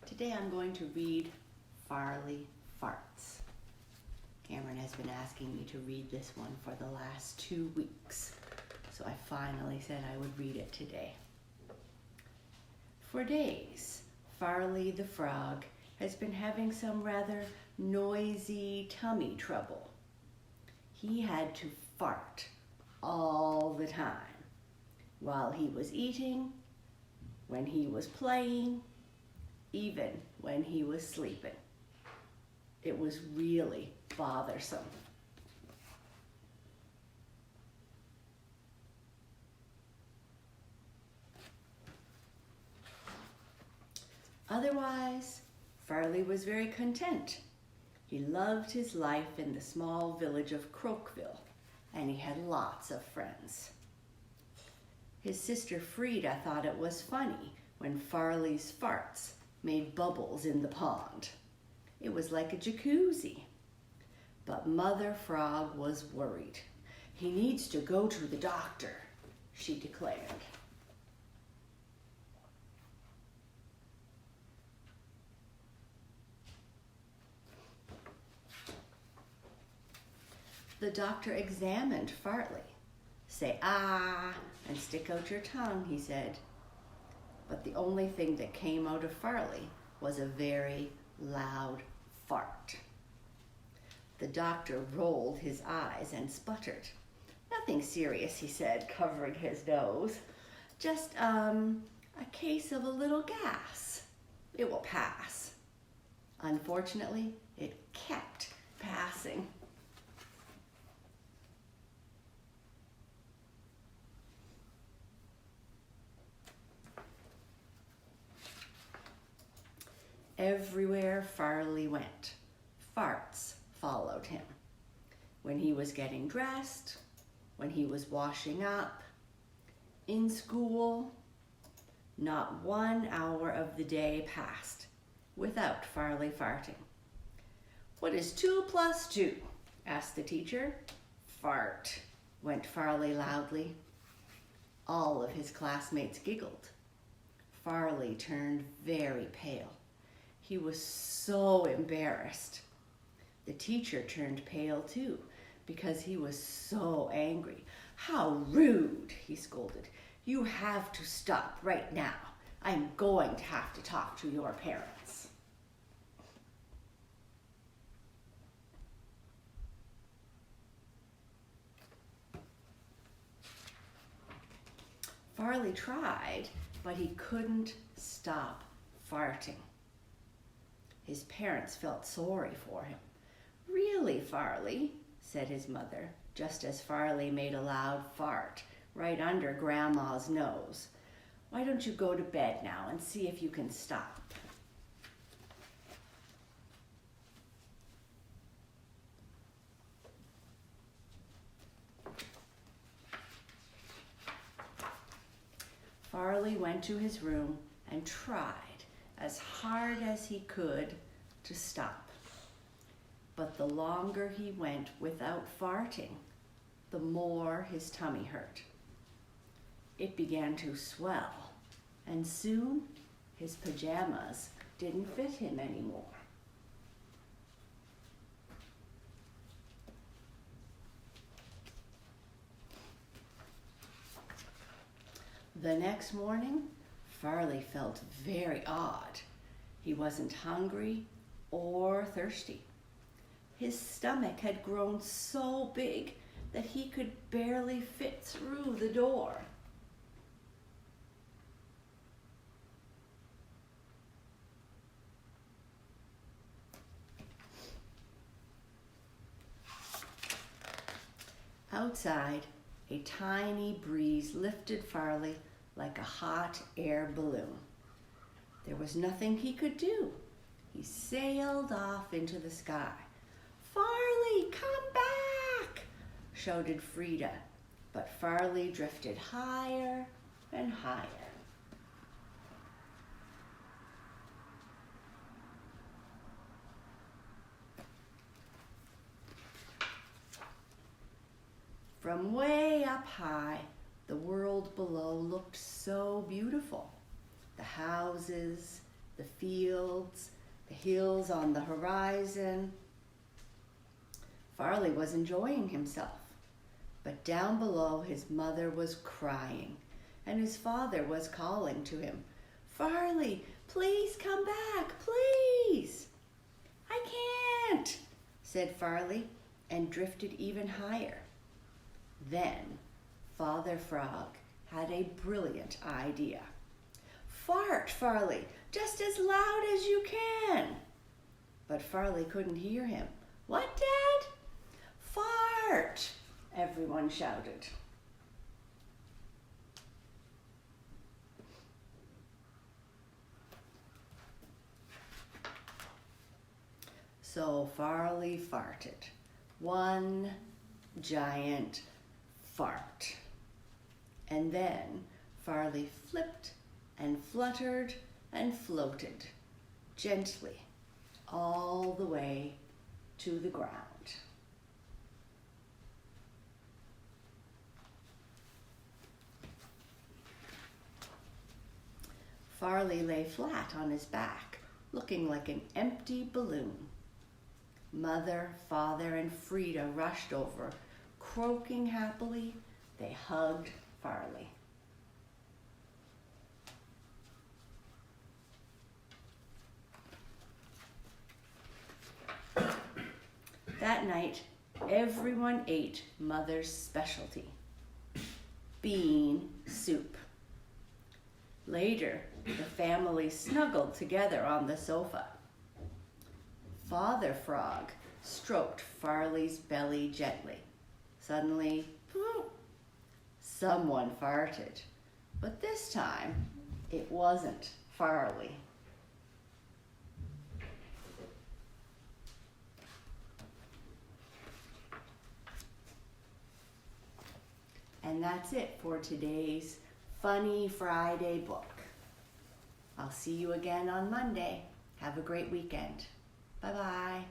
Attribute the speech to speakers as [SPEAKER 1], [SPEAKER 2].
[SPEAKER 1] Today I'm going to read Farley Farts. Cameron has been asking me to read this one for the last 2 weeks, so I finally said I would read it today. For days, Farley the frog has been having some rather noisy tummy trouble. He had to fart all the time, while he was eating, when he was playing, even when he was sleeping. It was really bothersome. Otherwise, Farley was very content. He loved his life in the small village of Crokeville, and he had lots of friends. His sister Frida thought it was funny when Farley's farts made bubbles in the pond. It was like a jacuzzi. But Mother Frog was worried. "He needs to go to the doctor," she declared. The doctor examined Farley. "Say ah and stick out your tongue," he said. But the only thing that came out of Farley was a very loud fart. The doctor rolled his eyes and sputtered. "Nothing serious," he said, covering his nose. "Just, a case of a little gas. It will pass." Unfortunately, it kept passing. Everywhere Farley went, farts followed him. When he was getting dressed, when he was washing up, in school, not 1 hour of the day passed without Farley farting. "What is 2 plus 2? asked the teacher. "Fart," went Farley loudly. All of his classmates giggled. Farley turned very pale. He was so embarrassed. The teacher turned pale too because he was so angry. "How rude," he scolded. "You have to stop right now. I'm going to have to talk to your parents." Farley tried, but he couldn't stop farting. His parents felt sorry for him. "Really, Farley," said his mother, just as Farley made a loud fart right under Grandma's nose. "Why don't you go to bed now and see if you can stop?" Farley went to his room and tried as hard as he could to stop. But the longer he went without farting, the more his tummy hurt. It began to swell, and soon his pajamas didn't fit him anymore. The next morning, Farley felt very odd. He wasn't hungry or thirsty. His stomach had grown so big that he could barely fit through the door. Outside, a tiny breeze lifted Farley like a hot air balloon. There was nothing he could do. He sailed off into the sky. "Farley, come back!" shouted Frida, but Farley drifted higher and higher. From way up high, the world below looked so beautiful. The houses, the the fields, the hills on the horizon. Farley was enjoying himself, but down below his mother was crying, and his father was calling to him, "Farley, please come back, please." "I can't," said Farley, and drifted even higher. Then Father Frog had a brilliant idea. "Fart, Farley, just as loud as you can." But Farley couldn't hear him. "What, Dad?" "Fart," everyone shouted. So Farley farted. One giant fart. And then Farley flipped and fluttered and floated gently all the way to the ground. Farley lay flat on his back, looking like an empty balloon. Mother, Father, and Frida rushed over. Croaking happily, they hugged Farley. That night, everyone ate Mother's specialty, bean soup. Later, the family snuggled together on the sofa. Father Frog stroked Farley's belly gently. Suddenly, someone farted, but this time it wasn't Farley. And that's it for today's Funny Friday book. I'll see you again on Monday. Have a great weekend. Bye-bye.